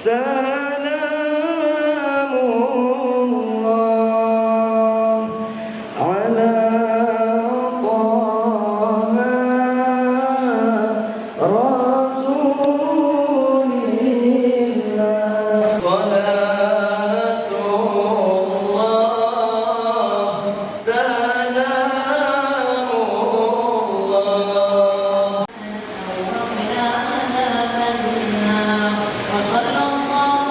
سلام الله على طه رسول الله صلاة الله سلام الله وصلى الله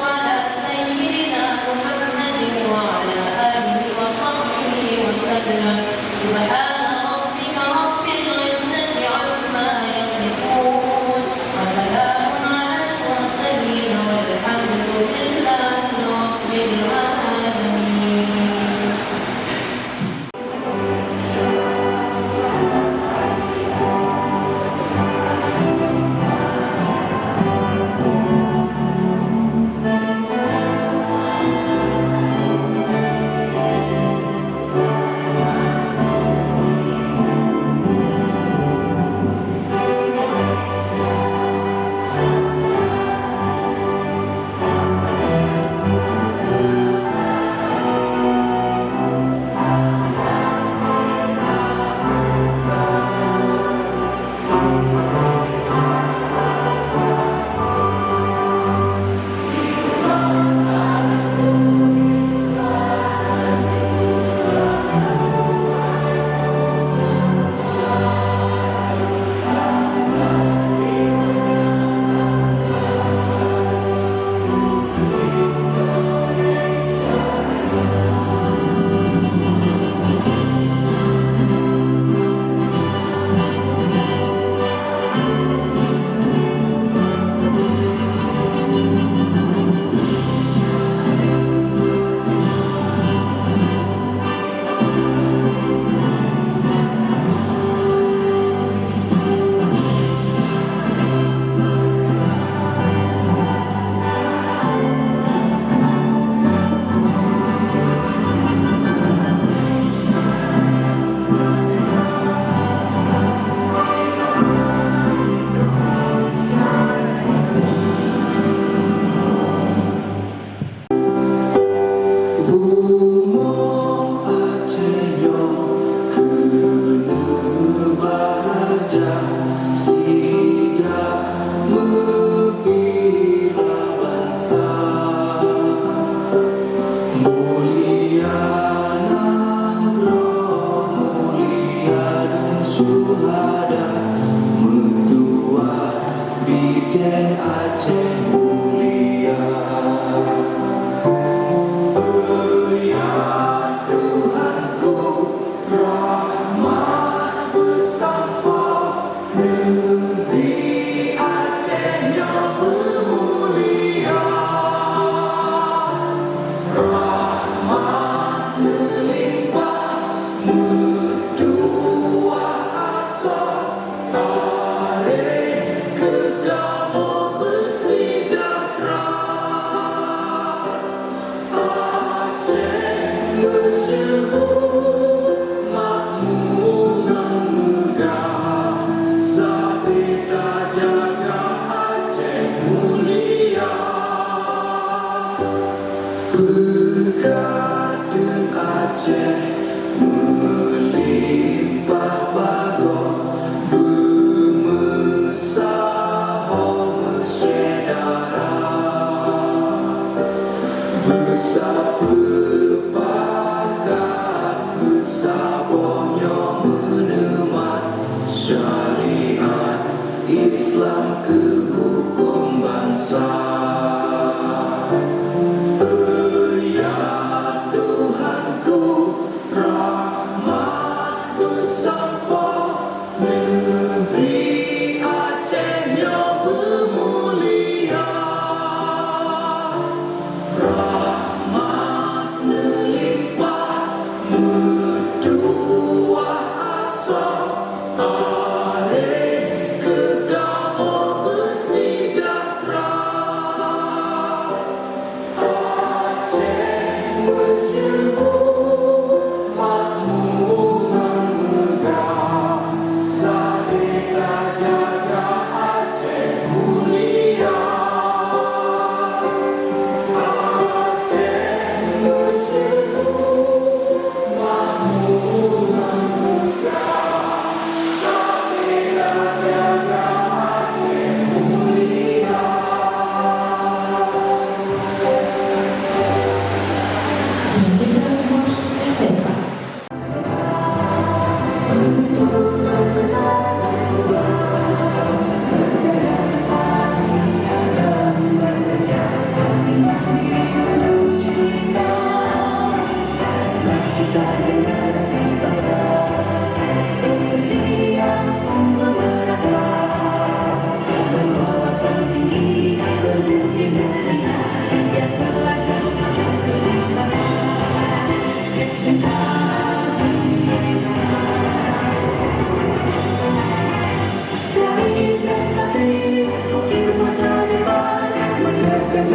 Siap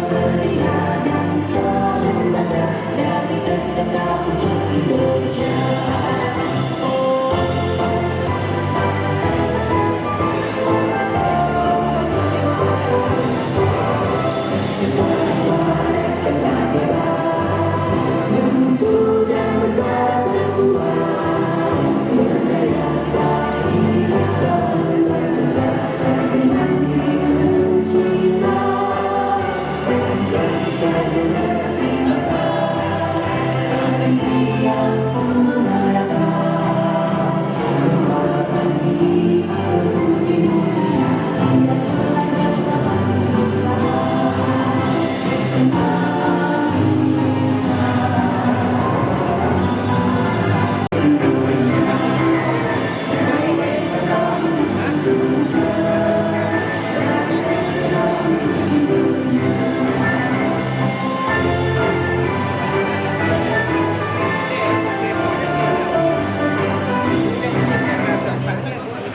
sedia dan selalu ada dari SMK untuk Indonesia.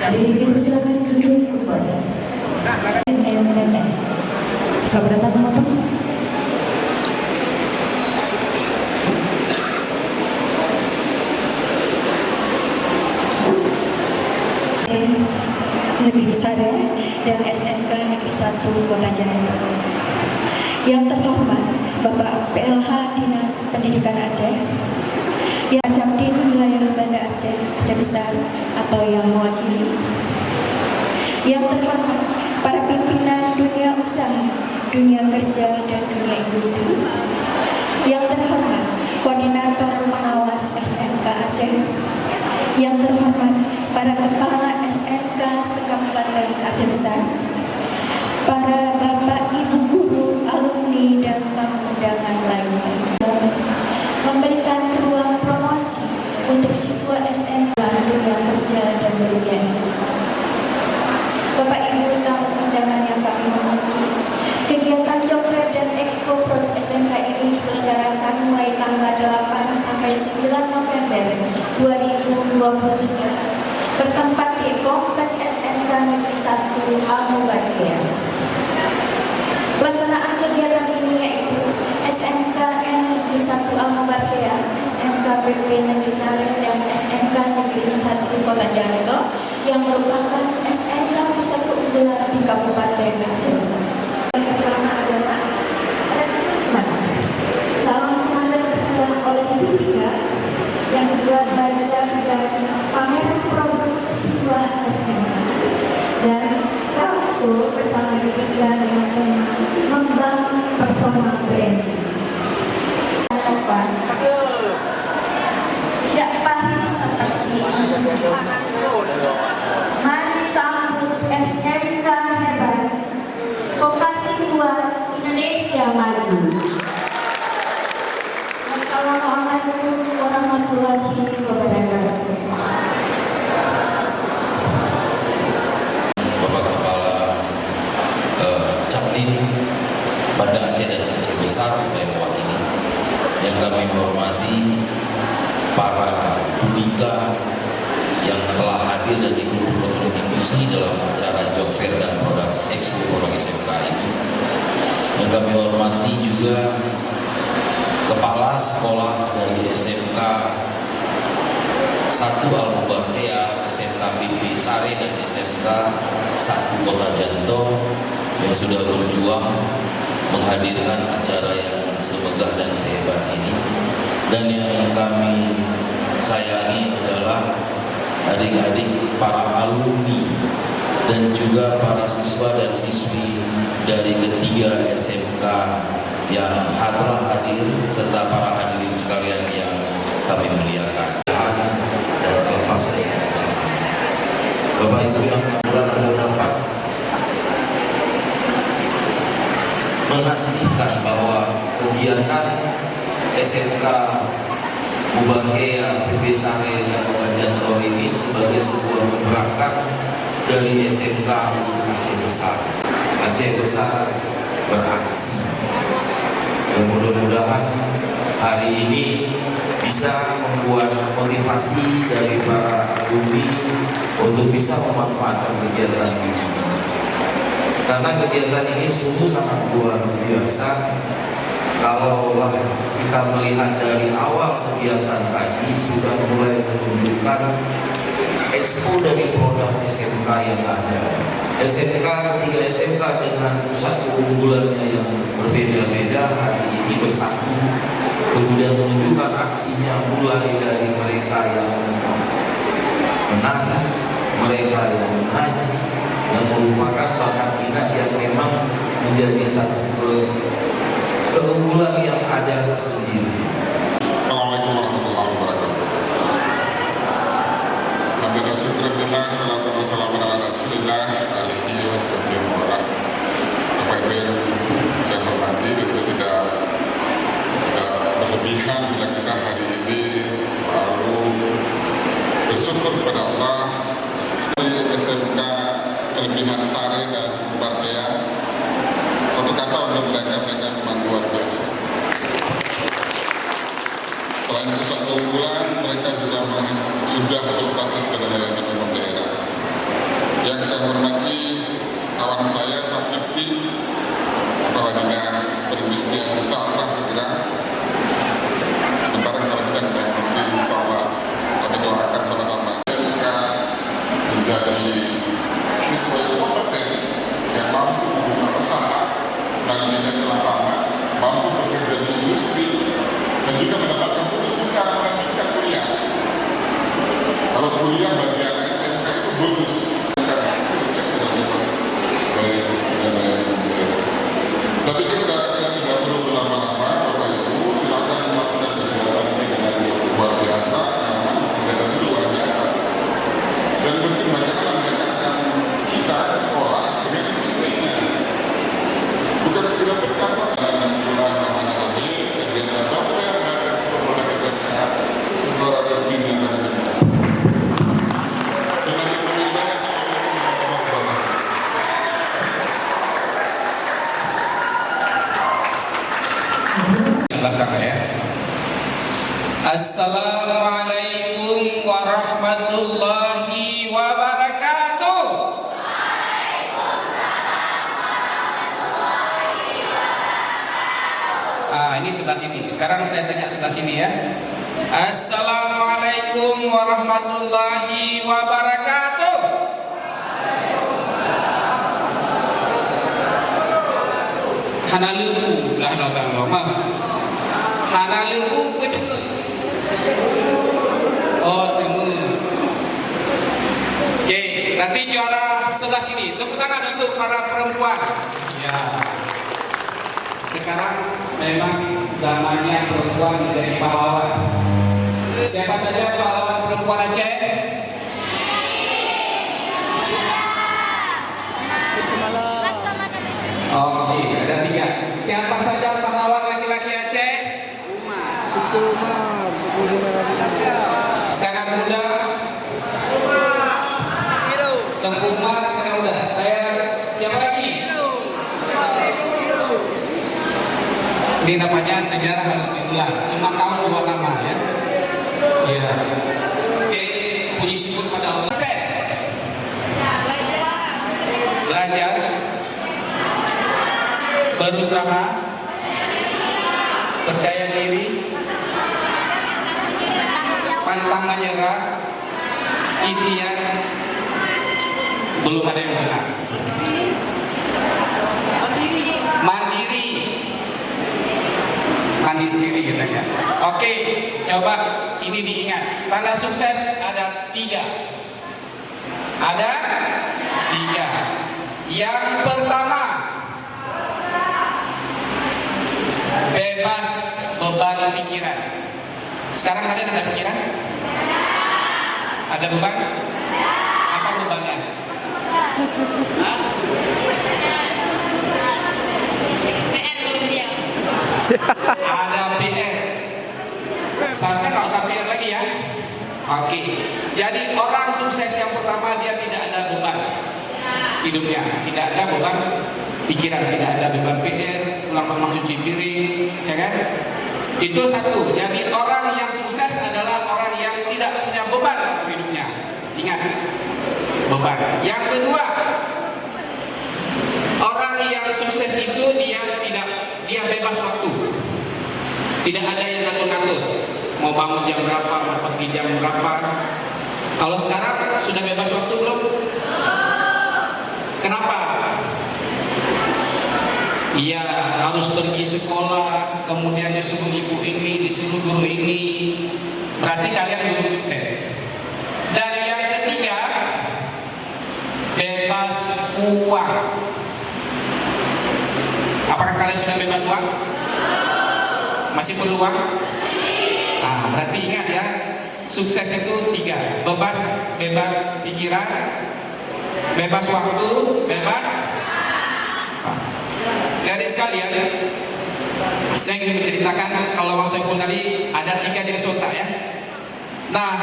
Hadirin dipersilakan duduk kembali. NMN. Selamat datang Bapak. Negeri Sare dan SMK Negeri 1 Kota Jakarta. Yang terhormat Bapak PLH Dinas Pendidikan Aceh, yang Capdin Wilayah Banda Aceh, Aceh Besar atau yang mewakili. Yang terhormat para pimpinan dunia usaha, dunia kerja dan dunia industri. Yang terhormat koordinator pengawas SMK Aceh. Yang terhormat para kepala SMK sekabupaten Aceh Besar, para bapak ibu guru, alumni dan tamu undangan lainnya. Memberikan ruang promosi untuk siswa SMK dunia kerja dan dunia industri. Bapak ibu tamu undangan yang kami hormati, kegiatan Job Fair dan Expo Produk SMK ini diselenggarakan mulai tanggal 8 sampai 9 November 2023 bertempat di Komplek SMK Negeri 1 Al-Mubarakiyah. Pelaksanaan kegiatan ini yaitu SMKN Negeri 1 Al-Mubarakiyah, SMKBP Negeri Sare dan SMK Negeri 1 Kota Jakarta yang merupakan SMK pusat keunggulan di Kabupaten Aceh Besar. Yang pertama adalah rekrutmen calon tenaga kerja oleh D3, yang kedua belajar dan pameran produk siswa SMK, dan langsung bersama D3 dengan tema membangun personal branding. Coba tidak pahit seperti ini. Mari sambut SMK hebat, vokasi kuat, Indonesia maju. Assalamualaikum warahmatullahi wabarakatuh. Bapak Kepala Capdin Banda Aceh dan Aceh Besar yang mewakili, yang kami hormati para pembicara yang telah hadir dan ikut berkontribusi dalam acara Job Fair dan Produk Expo Produk SMK ini. Yang kami hormati juga Kepala Sekolah dari SMK 1 Al-Mubarakiyah, SMK BP Sare dan SMK 1 Kota Janto yang sudah berjuang menghadirkan acara yang semegah dan sehebat ini. Dan yang kami sayangi adalah adik-adik para alumni dan juga para siswa dan siswi dari ketiga SMK yang telah hadir serta para hadirin sekalian yang kami muliakan. Dan terlepas dari acara, Bapak Ibu yang akan dapat memastikan bahwa kegiatan SMK Mubarakiyah BP Sare dan Kota Janto ini sebagai sebuah gebrakan dari SMK Aceh Besar. Aceh Besar beraksi. Dan mudah-mudahan hari ini bisa membuat motivasi dari para alumni untuk bisa memanfaatkan kegiatan ini. Karena kegiatan ini sungguh sangat luar biasa. Kalaulah kita melihat dari awal kegiatan tadi sudah mulai menunjukkan ekspo dari produk SMK yang ada. SMK, ketiga SMK dengan pusat keunggulannya yang berbeda-beda hari ini bersatu, kemudian menunjukkan aksinya mulai dari mereka yang menari, mereka yang mengaji, yang merupakan bakat minat yang memang menjadi satu keunggulan yang ada tersendiri. Assalamualaikum warahmatullahi wabarakatuh. Alhamdulillah, syukurillah, salatu wassalamu ala rasulillah alihi wassalam. Bapak Ibu yang saya hormati, tentu tidak berlebihan bila kita hari ini selalu bersyukur kepada Allah atas SMK Kelebihan Sari dan Barkea. Satu kata untuk mereka memang luar biasa. Selain pusat keunggulan, mereka juga sudah berstatus sebagai layanan umum daerah. Yang saya hormati kawan saya Pak Mifti, Kepala Dinas Perindustrian Nusantara segera. Sementara kalau tidak nanti insya Allah kami doakan sama-sama mereka menjadi siswa yang kompeten, yang mampu membuka usaha dan dinas lapangan, mampu bekerja di industri dan juga mendapatkan bonus sekarang melanjutkan kuliah. Kalau kuliah bagi anak SMK itu bonus. Tapi kita tidak perlu berlama-lama, Bapak Ibu, silakan melakukan kegiatan ini dengan luar biasa, karena kegiatan itu luar biasa. Dan berkebanyakan mendekatkan kita ke sekolah dengan industrinya. Bukan sekedar berkata dalam sekolah mana lagi kegiatan software dan sekolah SMK sekolah resmi yang ada. Belakang ya. Assalamualaikum warahmatullahi wabarakatuh. Ini sebelah sini. Sekarang saya tanya sebelah sini ya. Assalamualaikum warahmatullahi wabarakatuh. Hanaluku lah nama. Hanaluku betul. Oh, temu. Oke, nanti juara sebelah sini. Tepuk tangan untuk para perempuan. Ya. Sekarang memang zamannya perempuan menjadi pahlawan. Siapa saja pahlawan perempuan Aceh? Oke, ada 3. Siapa saja pahlawan laki-laki Aceh? Sekarang muda. Tengku Umar sekarang muda. Saya siapa lagi? Ini namanya sejarah harus diulang. Cuma tahu 2 nama ya. Iya. Oke, puji syukur pada Allah. Sukses. Belajar. Berusaha, percaya diri, pantang menyerah, ikhtiar, belum ada yang benar. Mandiri, mandi sendiri katanya. Oke, coba ini diingat. Tanda sukses ada 3. Ada 3. Yang pertama, bebas beban pikiran. Sekarang kalian ada pikiran? Ada beban? Apa bebannya? Ada PR. Seharusnya nggak usah PR lagi ya. Oke. Jadi orang sukses yang pertama dia tidak ada beban hidupnya, tidak ada beban pikiran, tidak ada beban PR, pulang rumah cuci piring, ya kan? Itu satu. Jadi orang yang sukses adalah orang yang tidak punya beban dalam hidupnya. Ingat, beban. Yang kedua, Tidak ada yang ngatur-ngatur. Mau bangun jam berapa, mau pergi jam berapa. Kalau sekarang sudah bebas waktu belum? Kenapa? Iya, harus pergi sekolah, kemudian disuruh ibu ini, disuruh guru ini. Berarti kalian belum sukses. Dan yang ketiga, bebas uang. Apakah kalian sudah bebas uang? Masih perlu uang? Nah, berarti ingat ya, sukses itu 3. Bebas pikiran, bebas waktu, bebas. Dari sekalian, saya ingin menceritakan kalau Bang Saiful tadi ada 3 jenis otak ya. Nah,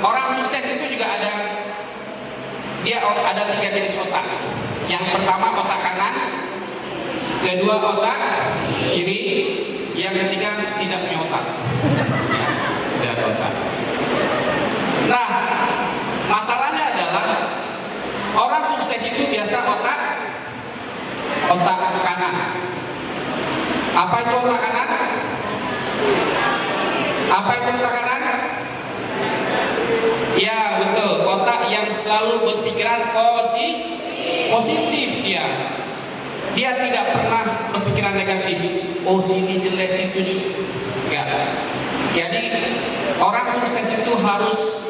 orang sukses itu juga ada 3 jenis otak. Yang pertama otak kanan, kedua otak kiri, yang ketiga tidak punya otak. Ya, tidak ada otak. Nah, masalahnya adalah orang sukses itu biasa otak kanan. Apa itu otak kanan? Apa itu otak kanan? Ya betul, otak yang selalu berpikiran positif dia. Dia tidak pernah berpikiran negatif. Oh sini jelek, situ jelek. Enggak. Jadi orang sukses itu harus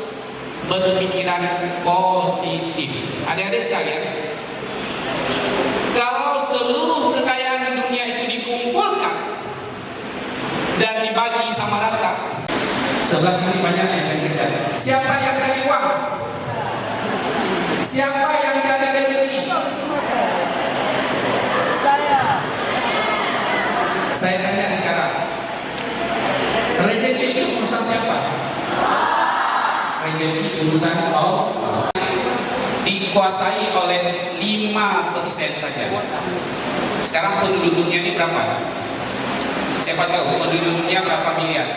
berpikiran positif. Adik-adik sekalian, kalau seluruh kekayaan dunia itu dikumpulkan dan dibagi sama rata, sebelah sini banyak yang cantikkan. Siapa yang cari uang? Siapa yang cari rezeki? Saya tanya sekarang, rezeki itu urusan siapa? Rezeki urusan Allah. Dikuasai oleh 5% saja. Sekarang penduduk dunia ini berapa? Siapa tahu penduduk dunia berapa miliar?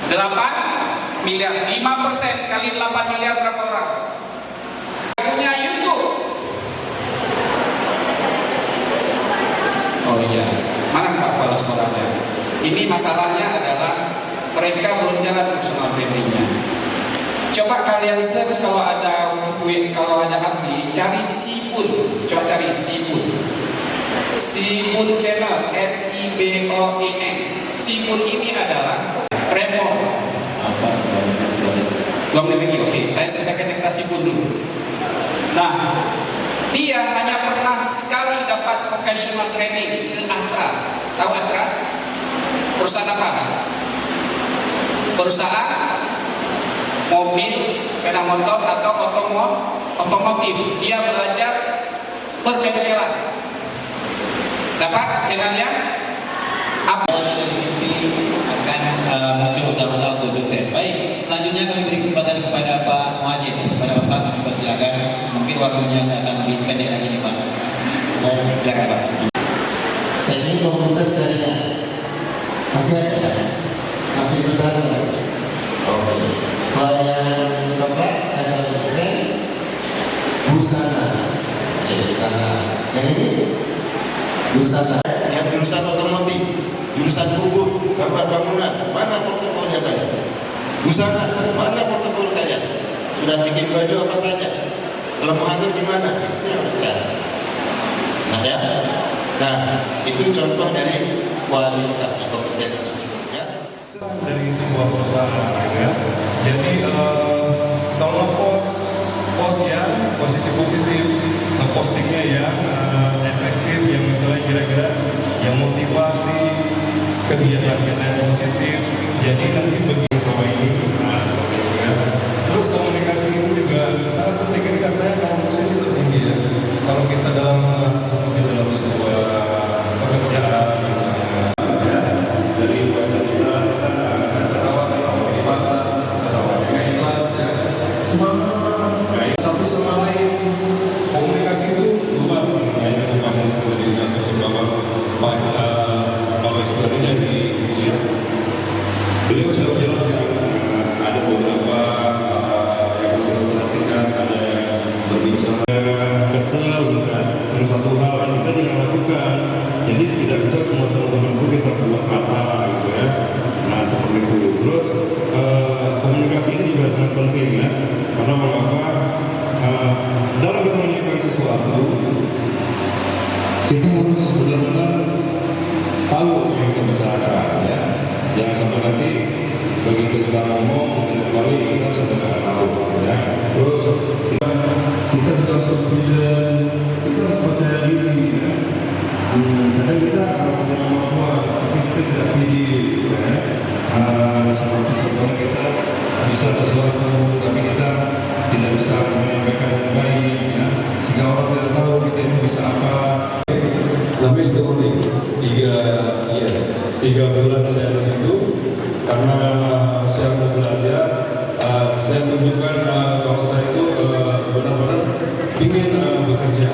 8 miliar. 5% kali 8 miliar berapa orang? Punya YouTube. Oh iya, mana Pak kepala sekolahnya? Ini masalahnya adalah mereka belum jalan personal brandingnya. Coba kalian search kalau ada ahli, cari Sipun. Coba cari Sipun. Sipun channel, SIBOIN. Sipun ini adalah repot. Belum dimiliki. Oke, saya selesaikan cerita Sipun dulu. Nah, dia hanya pernah sekali dapat vocational training ke Astra. Tahu Astra? Perusahaan apa? Perusahaan mobil, sepeda motor atau otomotif. Dia belajar perbengkelan. Dapat channelnya? Apa? Akan muncul usaha-usaha untuk sukses. Baik, selanjutnya kami beri kesempatan kepada Pak Muhajir. Kepada Bapak kami persilakan. Mungkin waktunya akan lebih pendek lagi nih Pak. Silakan Pak. Teknik komputer dari masih ada, masih berjalan. Oke. Pelayanan coklat, asal keren, busana, busana. Yang ini busana. Yang jurusan otomotif, jurusan kubur, gambar bangunan, mana portofolio kalian? Busana, mana portofolio kalian? Sudah bikin baju apa saja? Kelemahannya di mana? Itu harus cari. Nah ya, nah itu contoh dari kualifikasi kompetensi. Ya. Dari sebuah perusahaan, ya. Jadi kalau post yang positif, postingnya yang efektif, yang misalnya kira-kira yang motivasi kegiatan kita yang positif. Jadi nanti bagi selama ini seperti itu ya. Terus komunikasi itu juga sangat penting. Ini kasarnya kalau posisi itu tinggi ya. Kalau kita dalam seperti dalam sebuah pekerjaan misalnya ya, dari wajah kita ketawa di pasar, ketawa dengan ikhlas ya. Semangat satu sama lain. Komunikasi itu luas ya. Bukan hanya seperti di dinas Bapak Ibu jadi usia. Beliau sudah menjelaskan ada beberapa yang sudah perhatikan, ada yang berbicara kesel misalnya dengan satu hal yang kita tidak lakukan. Jadi tidak bisa semua teman-teman kita buat apa penting ya, karena mengapa dalam kita menyiapkan sesuatu kita harus benar-benar tahu apa yang kita bicarakan ya, jangan sampai nanti begitu kita ngomong kita kembali kita sudah tidak tahu ya. Terus kita juga harus confident, kita harus percaya diri ya. Kadang kita punya kemampuan tapi kita tidak pede ya. Seperti contohnya kita bisa sesuatu tapi kita tidak bisa menyampaikan dengan baik ya, sehingga orang tidak tahu kita ini bisa apa. Tapi setelah 3 bulan saya di situ karena saya mau belajar, saya tunjukkan kalau saya itu benar-benar ingin bekerja.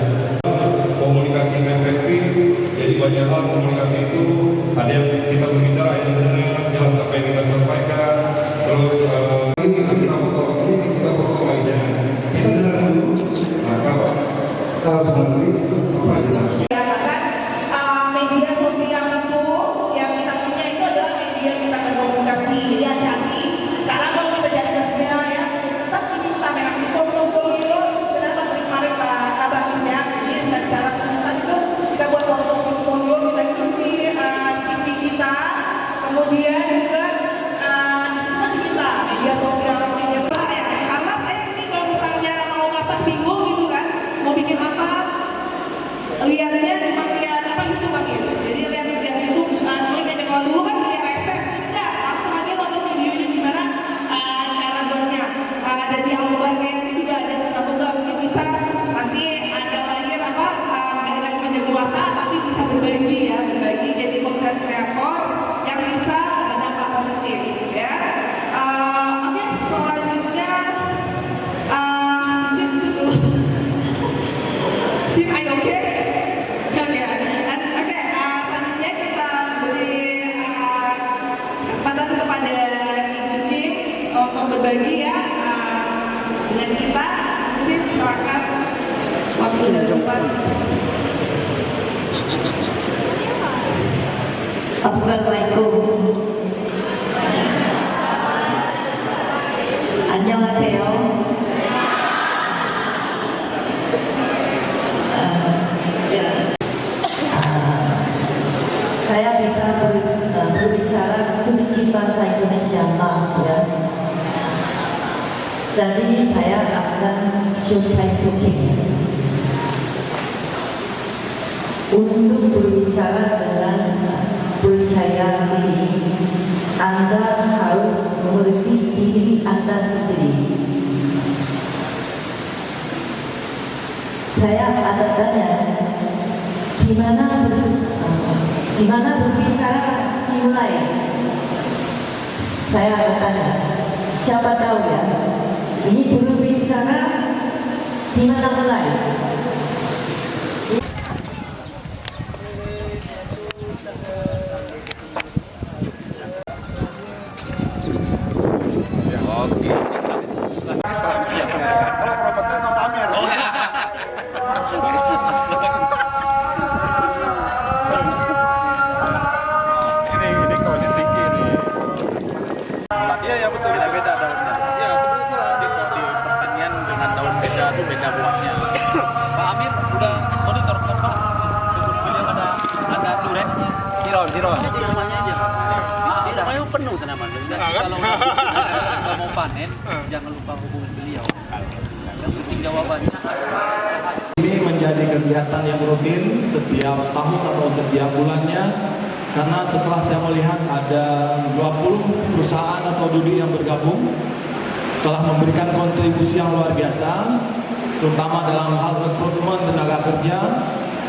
Komunikasi yang efektif, jadi banyak hal komunikasi itu ada yang kita berbicara yang benar, jelas apa yang kita sampaikan. Terus ini kita potong, ini kita potong aja. Kita dengar dulu, maka harus nanti apa yang harus. Media sosial itu yang kita punya itu adalah media kita berkomunikasi. Jadi hati-hati. Sekarang kalau kita jadi kerja ya, tetap diminta memang di portofolio benar seperti kemarin Pak Basis ya. Jadi secara tulisan itu kita buat portofolio, kita isi CV kita, kemudian juga di situ kan diminta media sosial ya. Karena saya ini kalau misalnya mau masak bingung gitu kan, mau bikin apa, lihatnya di bagian apa gitu Bang Is. Jadi lihat itu klik aja, kalau dulu kan lihat resep enggak, langsung aja nonton videonya gimana cara buatnya. Dan di Albar kayak ini juga ada tetap mungkin bisa nanti ada lagi apa nggak lagi menjaga masa tapi bisa berbagi ya, berbagi jadi konten kreator yang bisa berdampak positif ya. Oke, selanjutnya di situ sip, ayo oke. Selanjutnya kita beri kesempatan kepada Ibu Kim untuk berbagi ya dengan kita. Mungkin silakan waktu dan tempat. Assalamualaikum. Annyeonghaseyo. Saya bisa berbicara sedikit bahasa Indonesia, maaf ya. Jadi saya akan showtime talking untuk berbicara dengan percaya diri. Anda harus mengerti diri Anda sendiri. Saya ada tanya, di mana berbicara dimulai? Saya akan tanya, siapa tahu ya? Ini berbicara di mana mulai? Penuh tanaman. Kalau nggak mau panen, jangan lupa hubungi beliau. Yang penting jawabannya. Ini menjadi kegiatan yang rutin setiap tahun atau setiap bulannya, karena setelah saya melihat ada 20 perusahaan atau dudi yang bergabung telah memberikan kontribusi yang luar biasa, terutama dalam hal rekrutmen tenaga kerja.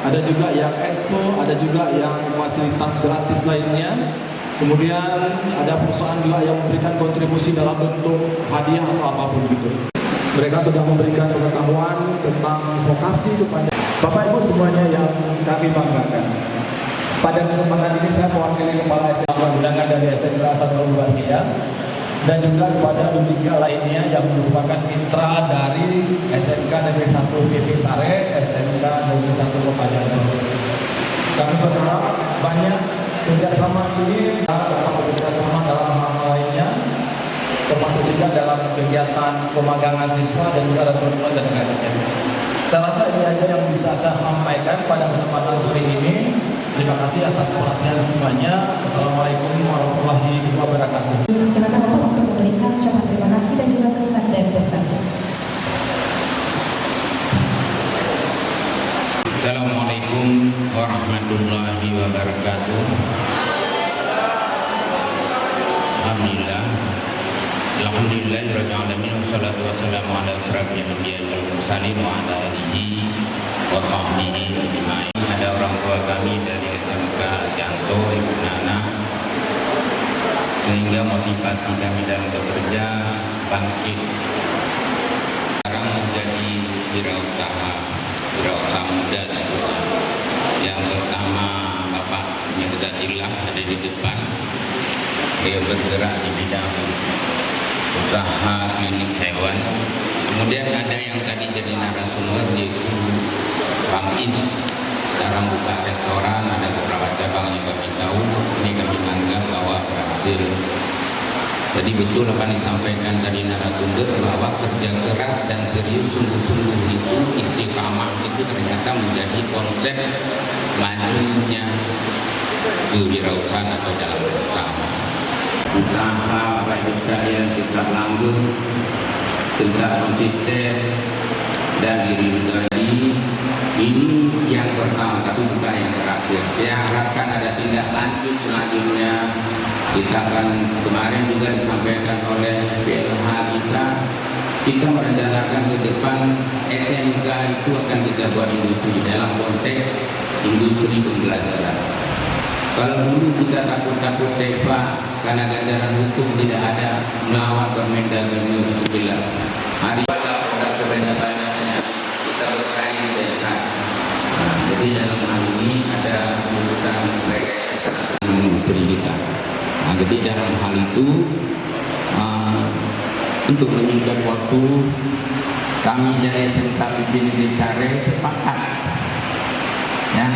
Ada juga yang expo, ada juga yang fasilitas gratis lainnya. Kemudian ada perusahaan juga yang memberikan kontribusi dalam bentuk hadiah atau apapun gitu. Mereka sudah memberikan pengetahuan tentang vokasi kepada Bapak Ibu semuanya yang kami banggakan. Pada kesempatan ini saya mewakili Kepala SMK undangan dari SMK Sadrul Bahia dan juga kepada Dudika lainnya yang merupakan mitra dari SMK Negeri 1 PP Sare, SMK Negeri 1 Kopajanto. Kami berharap banyak kerjasama ini dapat bekerjasama dalam hal lainnya, termasuk juga dalam kegiatan pemagangan siswa dan juga Rasulullah dan kerja. Saya rasa ini aja yang bisa saya sampaikan pada kesempatan sore ini. Terima kasih atas perhatian semuanya. Assalamualaikum warahmatullahi wabarakatuh. Silakan Bapak untuk memberikan ucapan terima kasih dan juga kesan dan pesan. Assalamualaikum warahmatullahi wabarakatuh. Alhamdulillah. Alhamdulillahirabbil alamin wassalatu wassalamu ala asyrafil anbiya'i wal mursalin wa ala alihi wa sahbihi ajma'in. Ada orang tua kami dari SMK Janto, Ibu Nana, sehingga motivasi kami dalam bekerja bangkit. Sekarang menjadi wirausaha muda tentunya. Yang pertama Bapak Mirzatillah ada di depan. Dia bergerak di bidang usaha klinik hewan. Kemudian ada yang tadi jadi narasumber yaitu Bang Is, sekarang buka restoran, ada beberapa cabang yang kami tahu. Ini kami anggap bahwa berhasil. Jadi betul apa yang disampaikan tadi narasumber bahwa kerja keras dan serius sungguh-sungguh itu, istiqamah itu ternyata menjadi konsep majunya kewirausahaan atau dalam berusaha. Usaha Bapak Ibu sekalian tetap langgeng, tetap konsisten dan diri menjadi ini yang pertama, tapi bukan yang terakhir. Saya harapkan ada tindak lanjut selanjutnya. Kita akan kemarin juga disampaikan oleh PLH kita merencanakan ke depan SMK itu akan kita buat industri dalam konteks industri pembelajaran. Kalau dulu kita takut-takut TEPA karena ganjaran hukum tidak ada, melawan Permendagri 9. Hari produk sebanyak-banyaknya kita bersaing sehat. Nah, jadi dalam hal ini ada urusan rekayasa industri kita. Nah, jadi dalam hal itu untuk menyingkat waktu, kami dari SMK Negeri Sare sepakat, ya,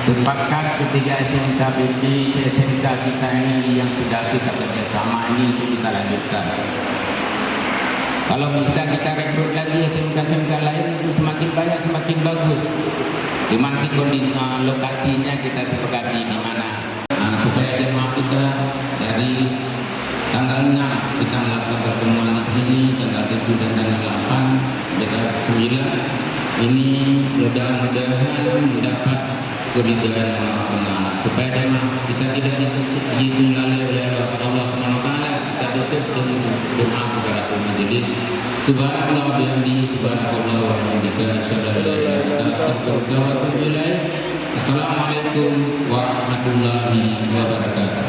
sepakat ketiga SMK SMK kita ini yang sudah kita kerjasama ini untuk kita lanjutkan. Kalau bisa kita rekrut lagi SMK lain itu semakin banyak semakin bagus. Cuman di kondisi lokasinya kita sepakati di mana. Supaya jemaah kita dari tanggal 6 kita melakukan pertemuan di sini, tanggal 7 dan tanggal 8, tanggal 9 ini mudah-mudahan mendapat keridhaan Allah, supaya jemaah kita tidak ditinggali oleh Allah SWT. Kita tutup dengan doa kepada majelis. Subhanallah wa bihamdihi, subhanallah wa bihamdihi, Assalamualaikum warahmatullahi wabarakatuh.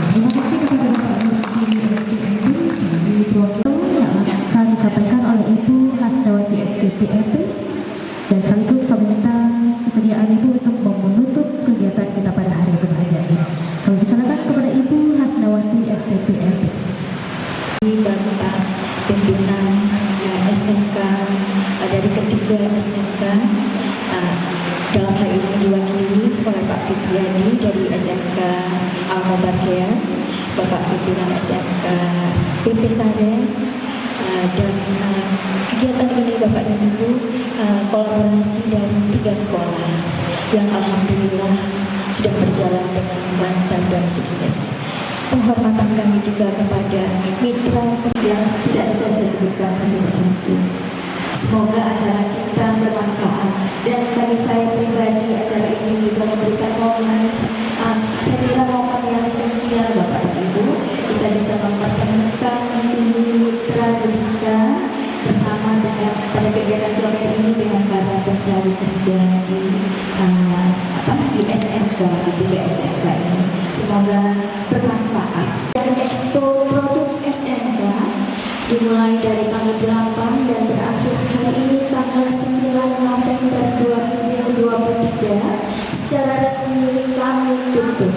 Terima kasih kepada Bapak Muslim STPMP di Purwokerto yang kami sampaikan oleh Ibu Hasnawati STPMP, dan sekaligus kami minta kesediaan Ibu untuk menutup kegiatan kita pada hari berbahagia ini. Kami persilakan kepada Ibu Hasnawati STPMP. Bapak pimpinan SMK dari ketiga SMK, dalam hal ini diwakili oleh Pak Fitriani dari SMK Al-Mubarkiyah, Bapak pimpinan SMK PP Sare, dan kegiatan ini Bapak dan Ibu kolaborasi dari 3 sekolah yang alhamdulillah sudah berjalan dengan lancar dan sukses. Penghormatan kami juga kepada mitra yang tidak bisa saya sebutkan satu persatu. Semoga acara kita bermanfaat, dan bagi saya pribadi acara ini juga memberikan momen, saya kira momen yang spesial Bapak dan Ibu. Kita bisa mempertemukan di sini mitra Dudika bersama dengan pada kegiatan terakhir ini dengan para pencari kerja di SMK, di 3 SMK ini. Semoga bermanfaat. Dan Expo Produk SMK dimulai dari tanggal 8 dan berakhir hari ini tanggal 9 November 2023. Secara resmi kami tutup.